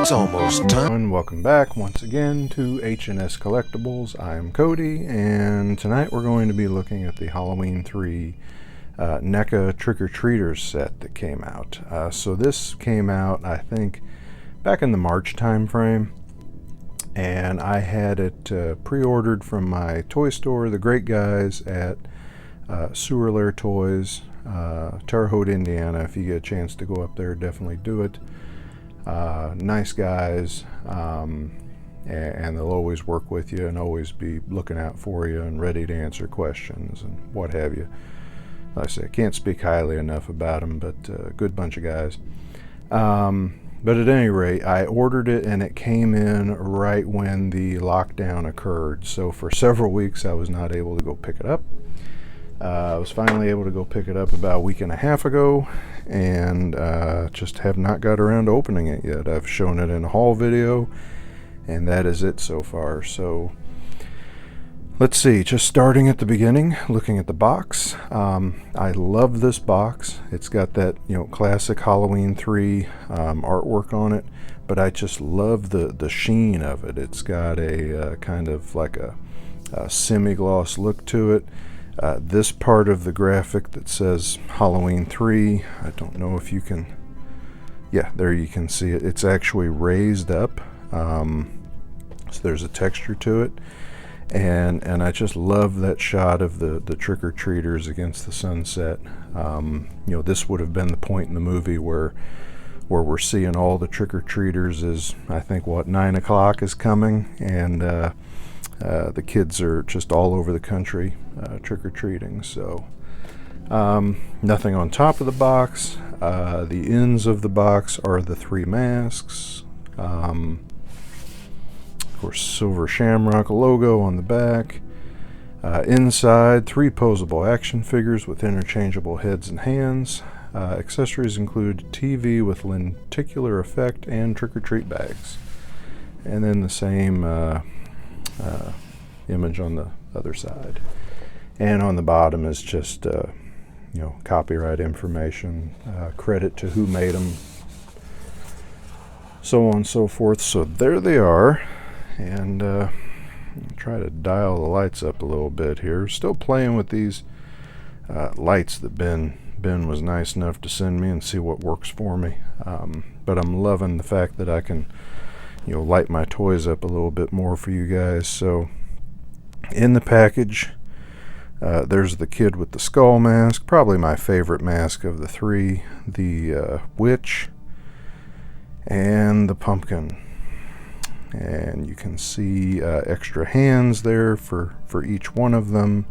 It's almost time. Welcome back once again to H&S Collectibles. I'm Cody, and tonight we're going to be looking at the Halloween 3 NECA Trick-or-Treaters set that came out. So this came out, I think, back in the March time frame, and I had it pre-ordered from my toy store, the great guys at Sewer Lair Toys, Terre Haute, Indiana. If you get a chance to go up there, definitely do it. Nice guys, and they'll always work with you and always be looking out for you and ready to answer questions and what have you. Like I say, I can't speak highly enough about them, but a good bunch of guys. But at any rate, I ordered it and it came in right when the lockdown occurred. So for several weeks I was not able to go pick it up. I was finally able to go pick it up about a week and a half ago, and just have not got around to opening it yet. I've shown it in a haul video, and that is it so far. So let's see, just starting at the beginning, looking at the box. I love this box. It's got that, classic Halloween 3 artwork on it, but I just love the sheen of it. It's got a kind of like a semi-gloss look to it. This part of the graphic that says Halloween 3, I don't know if you can, yeah, there you can see it. It's actually raised up, so there's a texture to it, and I just love that shot of the trick-or-treaters against the sunset. This would have been the point in the movie where we're seeing all the trick-or-treaters as, I think, 9 o'clock is coming, and the kids are just all over the country trick-or-treating. So nothing on top of the box. The ends of the box are the 3 masks. Of course, Silver Shamrock logo on the back. Inside, 3 posable action figures with interchangeable heads and hands. Accessories include TV with lenticular effect and trick-or-treat bags. And then the same image on the other side, and on the bottom is just copyright information, credit to who made them, so on and so forth. So there they are, and I'll try to dial the lights up a little bit here. Still playing with these lights that Ben was nice enough to send me, and see what works for me, but I'm loving the fact that I can light my toys up a little bit more for you guys. So in the package, there's the kid with the skull mask, probably my favorite mask of the 3, the witch, and the pumpkin. And you can see extra hands there for each one of them.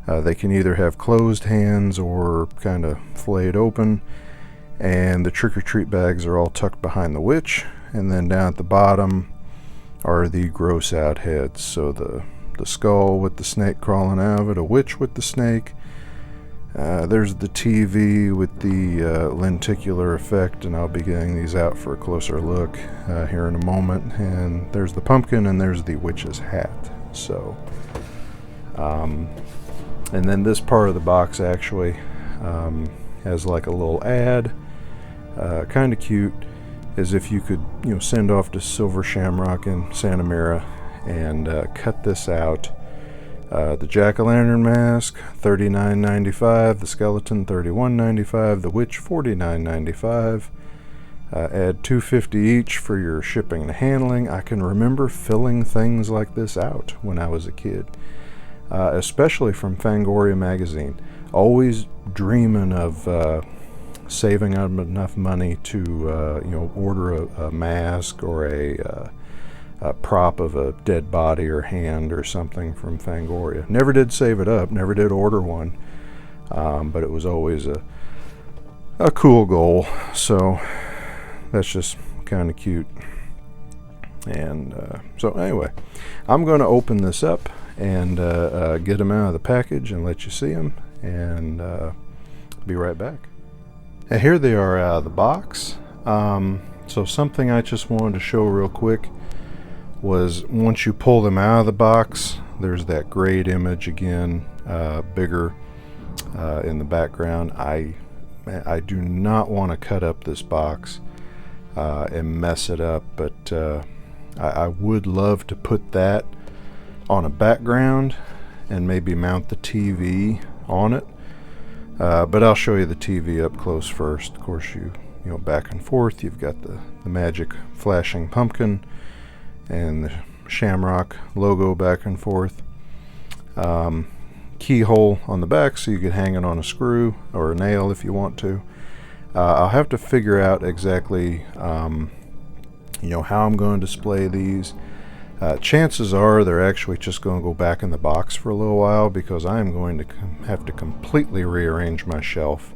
They can either have closed hands or kind of flayed open, and the trick-or-treat bags are all tucked behind the witch. And then down at the bottom are the gross out heads. So the skull with the snake crawling out of it, a witch with the snake. There's the TV with the lenticular effect, and I'll be getting these out for a closer look here in a moment. And there's the pumpkin, and there's the witch's hat. So, and then this part of the box actually has like a little ad, kind of cute, as if you could send off to Silver Shamrock in Santa Mira and cut this out. The jack-o'-lantern mask, $39.95. The skeleton, $31.95. The witch, $49.95. Add $2.50 each for your shipping and handling. I can remember filling things like this out when I was a kid, especially from Fangoria magazine. Always dreaming of saving up enough money to order a mask or a prop of a dead body or hand or something from Fangoria. Never did save it up, never did order one, but it was always a cool goal. So that's just kind of cute. And so anyway, I'm going to open this up and get them out of the package and let you see them, and be right back. And here they are out of the box. So something I just wanted to show real quick was, once you pull them out of the box, there's that great image again, bigger in the background. I do not want to cut up this box. and mess it up, but I would love to put that on a background and maybe mount the TV on it. But I'll show you the TV up close first. Of course, you know, back and forth, you've got the magic flashing pumpkin and the Shamrock logo back and forth. Keyhole on the back so you can hang it on a screw or a nail if you want to. I'll have to figure out exactly you know, how I'm going to display these. Chances are they're actually just going to go back in the box for a little while, because I am going to have to completely rearrange my shelf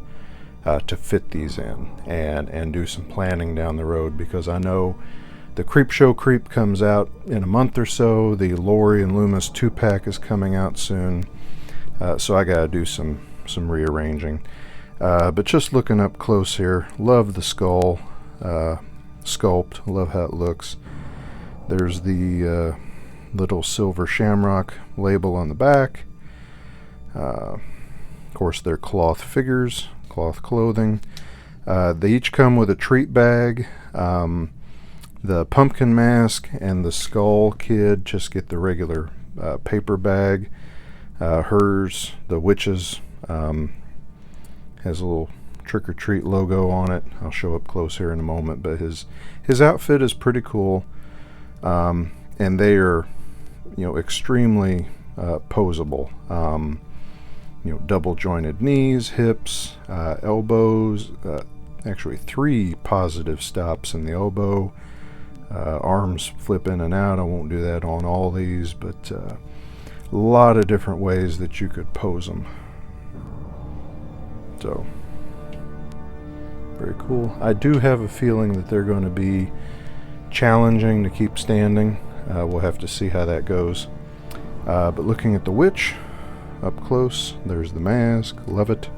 to fit these in, and do some planning down the road, because I know the Creepshow Creep comes out in a month or so. The Lori and Loomis 2-pack is coming out soon, so I got to do some rearranging. But just looking up close here, love the skull sculpt, love how it looks. There's the little silver Shamrock label on the back. Of course, they're cloth figures, cloth clothing. They each come with a treat bag. The pumpkin mask and the skull kid just get the regular paper bag. Hers, the witch's, has a little trick-or-treat logo on it. I'll show up close here in a moment, but his outfit is pretty cool. And they are, you know, extremely posable. You know, double jointed knees, hips, elbows, actually 3 positive stops in the elbow, arms flip in and out. I won't do that on all these, but a lot of different ways that you could pose them. So very cool. I do have a feeling that they're going to be challenging to keep standing. We'll have to see how that goes. But looking at the witch up close, there's the mask, love it.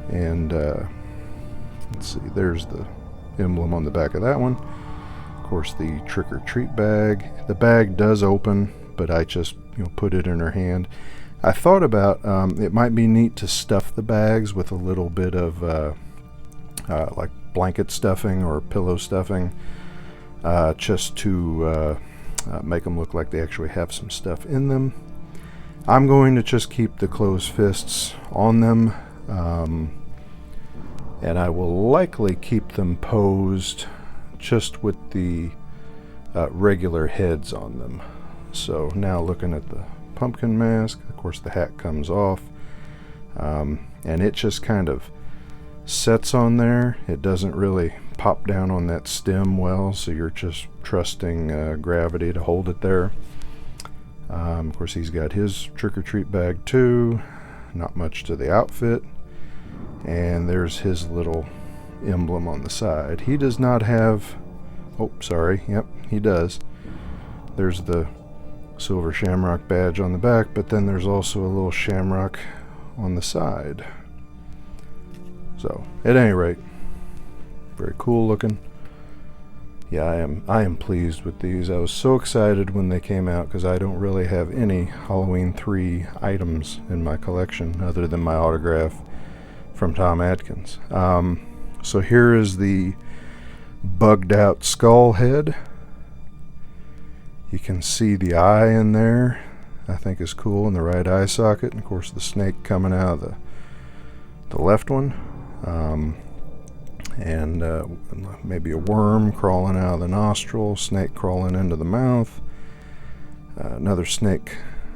And let's see, there's the emblem on the back of that one. Of course, the trick-or-treat bag. The bag does open, but I just, you know, put it in her hand. I thought about it might be neat to stuff the bags with a little bit of like blanket stuffing or pillow stuffing, just to make them look like they actually have some stuff in them. I'm going to just keep the closed fists on them, and I will likely keep them posed just with the regular heads on them. So now looking at the pumpkin mask, of course the hat comes off, and it just kind of sets on there. It doesn't really pop down on that stem well, so you're just trusting gravity to hold it there. Of course, he's got his trick-or-treat bag too. Not much to the outfit. And there's his little emblem on the side. He does not have... Oh, sorry. Yep, he does. There's the silver Shamrock badge on the back, but then there's also a little Shamrock on the side. So, at any rate, very cool looking. Yeah, I am pleased with these. I was so excited when they came out, because I don't really have any Halloween 3 items in my collection other than my autograph from Tom Atkins. So here is the bugged out skull head. You can see the eye in there, I think is cool, in the right eye socket. And of course the snake coming out of the left one. And maybe a worm crawling out of the nostril, snake crawling into the mouth, another snake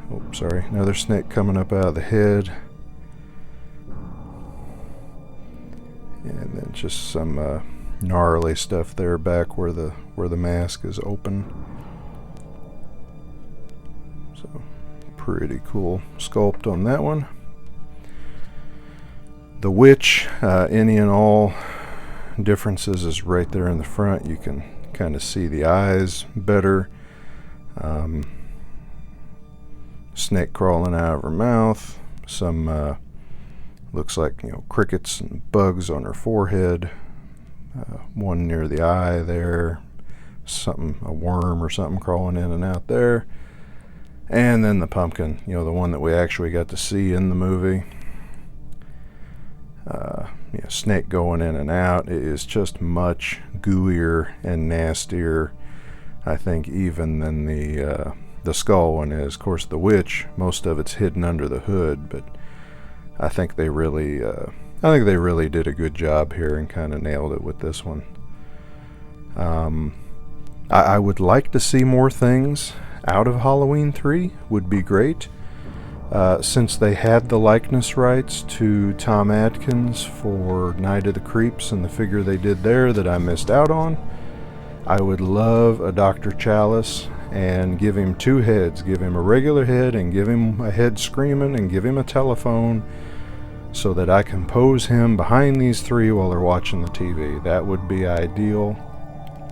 coming up out of the head, and then just some gnarly stuff there back where the mask is open. So pretty cool sculpt on that one. The witch, any and all differences is right there in the front. You can kind of see the eyes better. Snake crawling out of her mouth. Some looks like, you know, crickets and bugs on her forehead. One near the eye there. A worm or something crawling in and out there. And then the pumpkin, you know, the one that we actually got to see in the movie. snake going in and out. It is just much gooier and nastier, I think, even than the skull one is. Of course, the witch, most of it's hidden under the hood, but I think they really did a good job here and kind of nailed it with this one. I would like to see more things out of Halloween 3. Would be great. Since they had the likeness rights to Tom Atkins for Night of the Creeps and the figure they did there that I missed out on, I would love a Dr. Chalice and give him two heads. Give him a regular head and give him a head screaming and give him a telephone so that I can pose him behind these three while they're watching the TV. That would be ideal.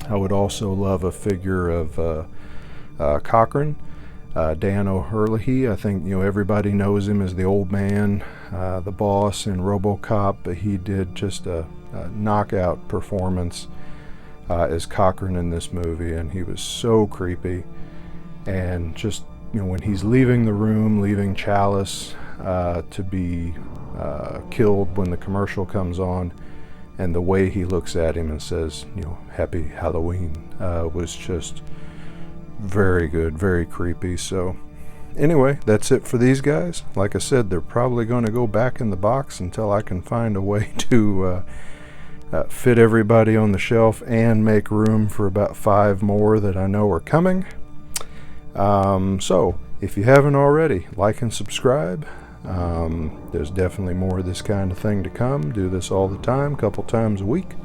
I would also love a figure of Cochran. Dan O'Herlihy, I think everybody knows him as the old man, the boss in RoboCop, but he did just a knockout performance as Cochran in this movie, and he was so creepy. And just when he's leaving the room, leaving Chalice to be killed when the commercial comes on, and the way he looks at him and says, "Happy Halloween," was just very good, very creepy. So anyway, that's it for these guys. Like I said, they're probably going to go back in the box until I can find a way to fit everybody on the shelf and make room for about 5 more that I know are coming. So if you haven't already, like and subscribe. There's definitely more of this kind of thing to come. Do this all the time, couple times a week.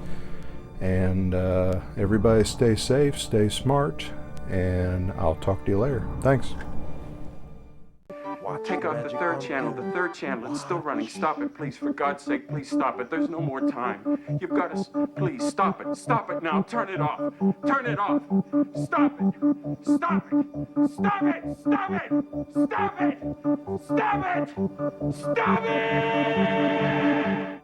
And everybody stay safe, stay smart, and I'll talk to you later. Thanks. Wow, take off the third channel. The third channel, it's still running. Stop it, please. For God's sake, please stop it. There's no more time. You've got to, please, stop it. Stop it now. Turn it off. Turn it off. Stop it. Stop it. Stop it. Stop it. Stop it. Stop it. Stop it.